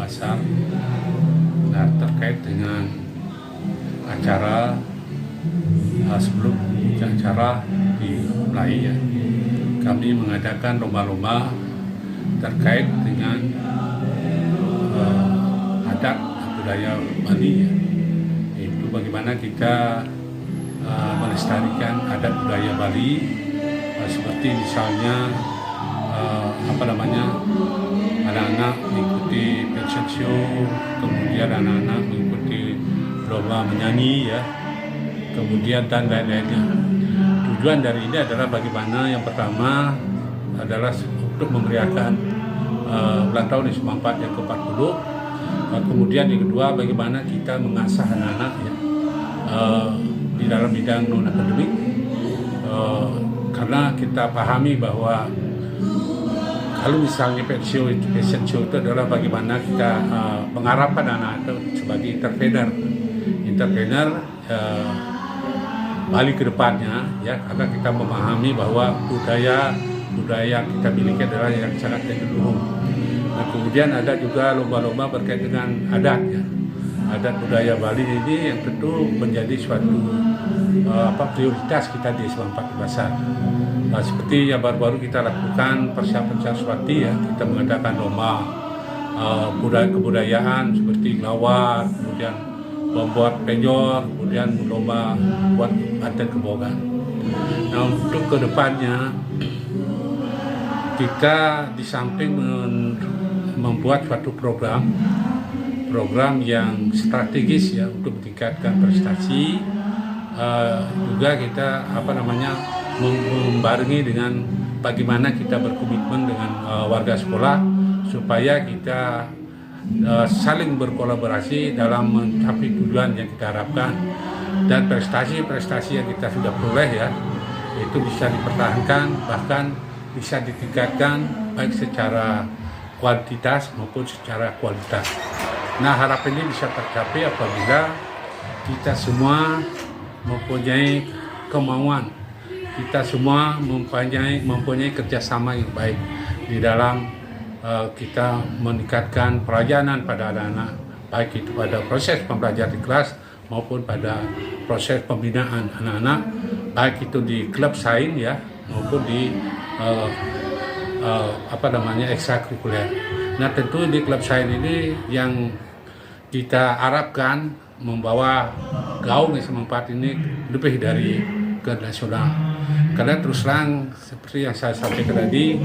Pasar. Nah, terkait dengan acara sebelum acara dimulai ya, kami mengadakan lomba-lomba terkait dengan adat budaya Bali ya. Itu bagaimana kita melestarikan adat budaya Bali, seperti misalnya anak-anak mengikuti fashion show, kemudian anak-anak mengikuti lomba menyanyi ya, kemudian dan lain-lainnya. Tujuan dari ini adalah bagaimana yang pertama adalah untuk memeriahkan ulang tahun Wisma Empat yang ke-40. Kemudian yang kedua, bagaimana kita mengasah anak-anak ya, di dalam bidang non-akademik, karena kita pahami bahwa kalau misalnya fashion show itu adalah bagaimana kita mengharapkan anak itu sebagai entrepreneur Bali ke depannya ya, karena kita memahami bahwa budaya yang kita miliki adalah yang sangat cenderung. Nah, kemudian ada juga lomba-lomba berkait dengan adat ya. Adat budaya Bali ini yang tentu menjadi suatu prioritas kita di Wisma Empat Pasar. Nah, seperti yang baru-baru kita lakukan persiapan Saraswati ya, kita mengadakan lomba kebudayaan seperti lawar, kemudian membuat penyor, kemudian lomba buat adat kebogan. Nah, untuk kedepannya kita di samping membuat suatu program yang strategis ya untuk meningkatkan prestasi, juga kita membarengi dengan bagaimana kita berkomitmen dengan warga sekolah supaya kita saling berkolaborasi dalam mencapai tujuan yang kita harapkan, dan prestasi yang kita sudah peroleh ya itu bisa dipertahankan, bahkan bisa ditingkatkan baik secara kuantitas maupun secara kualitas. Nah, harapan ini bisa tercapai apabila kita semua mempunyai kemauan, kita semua mempunyai kerjasama yang baik di dalam kita meningkatkan pelayanan pada anak-anak, baik itu pada proses pembelajaran di kelas maupun pada proses pembinaan anak-anak, baik itu di klub sains ya maupun di ekstrakurikuler. Nah, tentu di klub sains ini yang kita harapkan membawa gaung Wisma Empat ini lebih dari ke nasional. Karena terus terang seperti yang saya sampaikan tadi,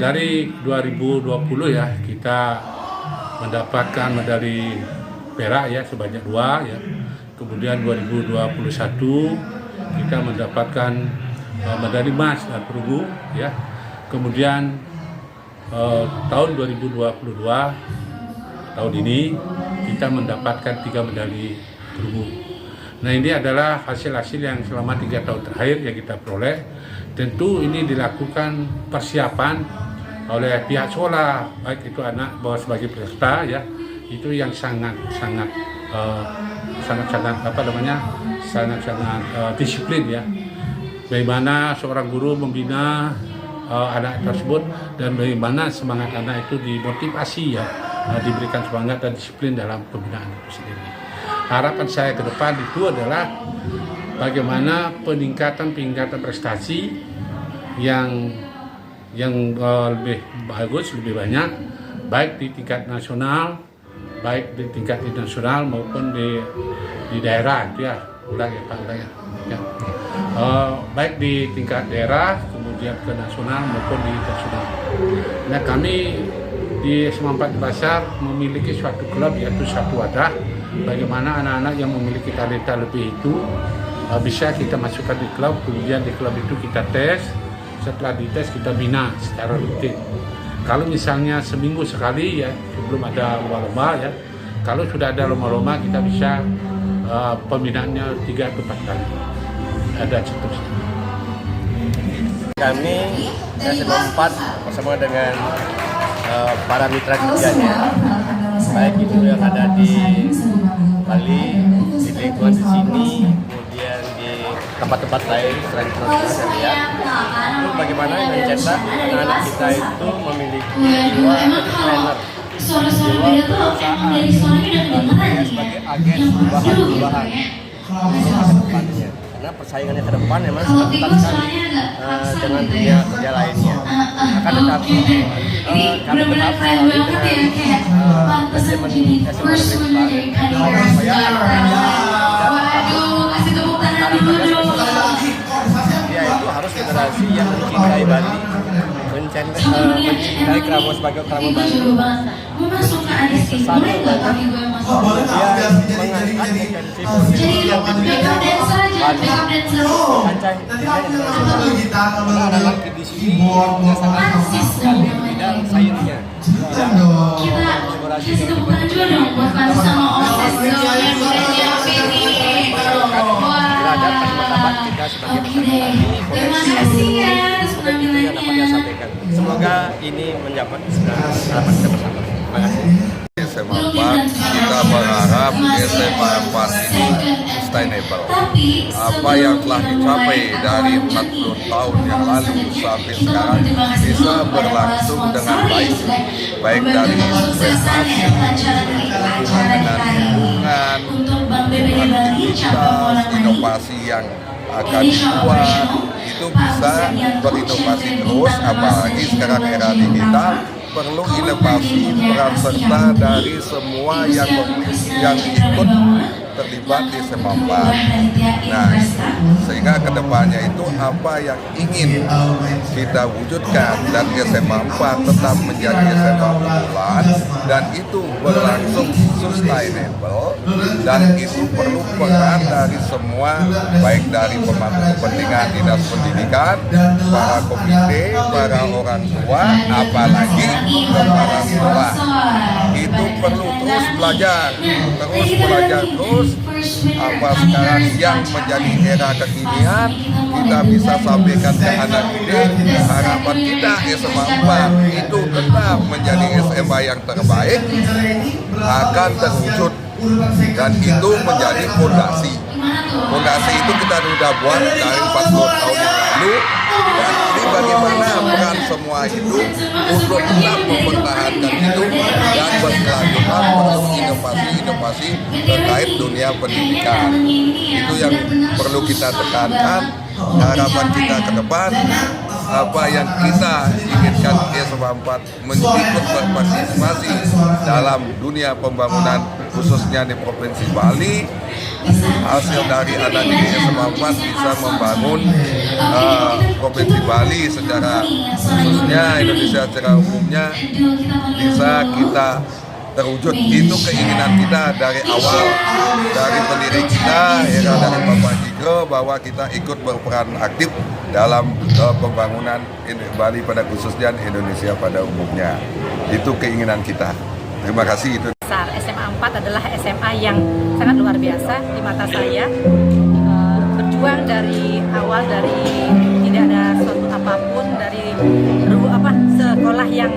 dari 2020 ya kita mendapatkan medali perak ya sebanyak 2 ya. Kemudian 2021 kita mendapatkan medali emas dan perunggu ya. Kemudian tahun 2022 tahun ini kita mendapatkan 3 medali perunggu. Nah, ini adalah hasil-hasil yang selama 3 tahun terakhir yang kita peroleh. Tentu ini dilakukan persiapan oleh pihak sekolah, baik itu anak bahwa sebagai peserta ya, itu yang sangat disiplin ya. Bagaimana seorang guru membina anak tersebut dan bagaimana semangat anak itu dimotivasi ya, diberikan semangat dan disiplin dalam pembinaan itu sendiri. Harapan saya ke depan itu adalah bagaimana peningkatan prestasi yang lebih bagus, lebih banyak, baik di tingkat nasional, maupun di daerah itu ya. Baik di tingkat daerah, kemudian ke nasional maupun di nasional. Nah, kami di Wisma Empat Pasar memiliki suatu klub, yaitu satu wadah, bagaimana anak-anak yang memiliki talenta lebih itu bisa kita masukkan di klub, kemudian di klub itu kita tes, setelah dites kita bina secara rutin. Kalau misalnya seminggu sekali ya, sebelum ada lomba-lomba ya, kalau sudah ada lomba-lomba kita bisa pembinaannya 3 atau 4 kali. Ada seterusnya. Kami SMA 4 bersama dengan para mitra kerjanya, baik itu yang ada di Bali, di lingkungan di sini, kemudian di tempat-tempat lain selain Transmedia ya. Itu bagaimana mencetak anak-anak kita itu memiliki jiwa entrepreneur suara-suara beda tuh emang dari suaranya udah kedengeran sebagai agen perubahan masa depannya. Karena persaingannya ke depan memang sangat ketat sekali dengan dunia kerja lainnya. Akan tetapi kami berharap sekali dengan manajemen supaya dia itu harus generasi yang mencintai Bali, mencintai Kramo sebagai Kramo Bali, sesama Bali, dia mengangkat potensi politik yang dimiliki Bali, kancah internasional. Anak-anak di sini punya sangat sekali di bidang sainsnya, bidang kolaborasi kasih tepuk tangan juga dong buat Mas sama Oses yang udah nyiapin nih. derajat dan martabat kita sebagai peserta ini potensi itu yang dapat dia sampaikan. Semoga ini mendapat harapan kita bersama. Terima kasih. SMA 4 kita berharap SMA 4 ini sustainable. Apa yang telah dicapai dari 40 tahun yang lalu sampai sekarang bisa berlangsung dengan baik dari prestasi, hubungan dengan lingkungan, aktivitas, inovasi yang akan dibuat itu bisa berinovasi terus, apalagi sekarang era digital perlu inovasi peran serta dari semua yang ikut terlibat di SMA 4. Nah, sehingga kedepannya itu apa yang ingin kita wujudkan dan SMA 4 tetap menjadi SMA unggulan dan itu berlangsung sustainable dan itu perlu peran dari semua baik dari pemangku kepentingan dinas pendidikan, para komite, para orang tua, apalagi kepala sekolah. Itu perlu terus belajar terus apa sekarang yang menjadi era kekinian kita bisa sampaikan ke anak didik. Harapan kita SMA 4 itu tetap menjadi SMA yang terbaik akan terwujud dan itu menjadi fondasi itu kita sudah buat dari 40 tahun yang lalu dan ini bagaimana peran semua itu untuk tetap mempertahankan itu dan berkelanjutan perlu inovasi terkait dunia pendidikan. Itu yang perlu kita tekankan. Harapan kita ke depan apa yang kita inginkan SMA 4 ikut berpartisipasi dalam dunia pembangunan khususnya di Provinsi Bali. Hasil dari anak didik SMA 4 bisa membangun Provinsi Bali secara khususnya Indonesia secara umumnya bisa kita terwujud. Itu keinginan kita dari awal, dari pendiri kita era dari Bapak Jigro, bahwa kita ikut berperan aktif dalam pembangunan Bali pada khususnya Indonesia pada umumnya. Itu keinginan kita. Terima kasih. Itu SMA 4 adalah SMA yang sangat luar biasa di mata saya. Berjuang dari awal, dari tidak ada suatu apapun, dari sekolah yang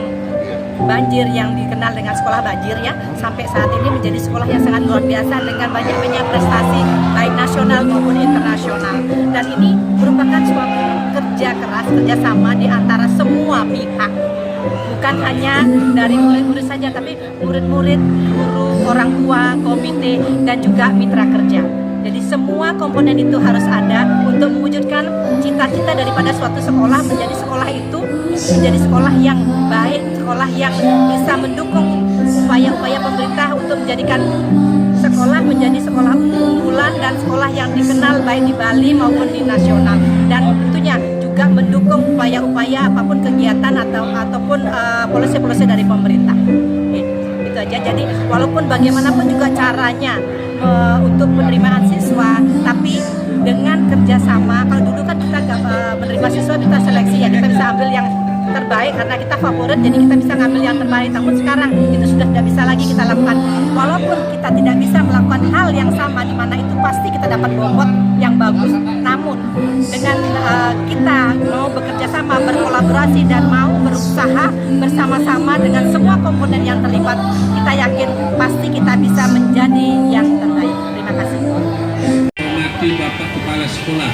banjir yang dikenal dengan sekolah banjir ya, sampai saat ini menjadi sekolah yang sangat luar biasa dengan banyak prestasi baik nasional maupun internasional. Dan ini merupakan suatu kerja keras, kerjasama di antara semua pihak, bukan hanya dari murid-murid saja, tapi murid-murid, guru, orang tua, komite, dan juga mitra kerja. Jadi semua komponen itu harus ada untuk mewujudkan cita-cita daripada suatu sekolah menjadi sekolah itu menjadi sekolah yang baik, sekolah yang bisa mendukung upaya-upaya pemerintah untuk menjadikan sekolah menjadi sekolah unggulan dan sekolah yang dikenal baik di Bali maupun di nasional, dan tentunya juga mendukung upaya-upaya apapun kegiatan ataupun polisi-polisi dari pemerintah. Itu aja. Jadi walaupun bagaimanapun juga caranya untuk penerimaan siswa, tapi dengan kerjasama. Kalau dulu kan kita menerima siswa kita seleksi ya, kita bisa ambil yang terbaik karena kita favorit, jadi kita bisa ngambil yang terbaik. Namun sekarang itu sudah tidak bisa lagi kita lakukan. Walaupun kita tidak bisa melakukan hal yang sama, di mana itu pasti kita dapat bobot yang bagus. Namun dengan kita mau bekerja sama, berkolaborasi dan mau berusaha bersama-sama dengan semua komponen yang terlibat, kita yakin pasti kita bisa menjadi yang terbaik. Terima kasih. Hormati Bapak Kepala Sekolah,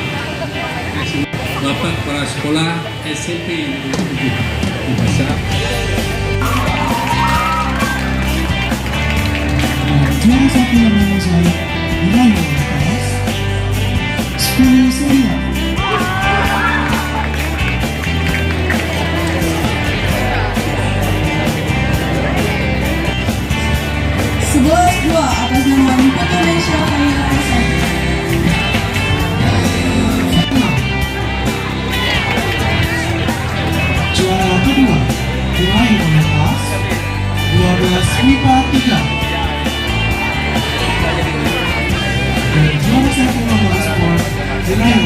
Bapak Kepala Sekolah SMP yang di nama saya Nilai Kelas 10 senior. Sebelas dua atas nama Indonesia Kaya SM. Juara kedua diraih oleh kelas 12 MIPA 3. Dan juara satu lomba sport diraih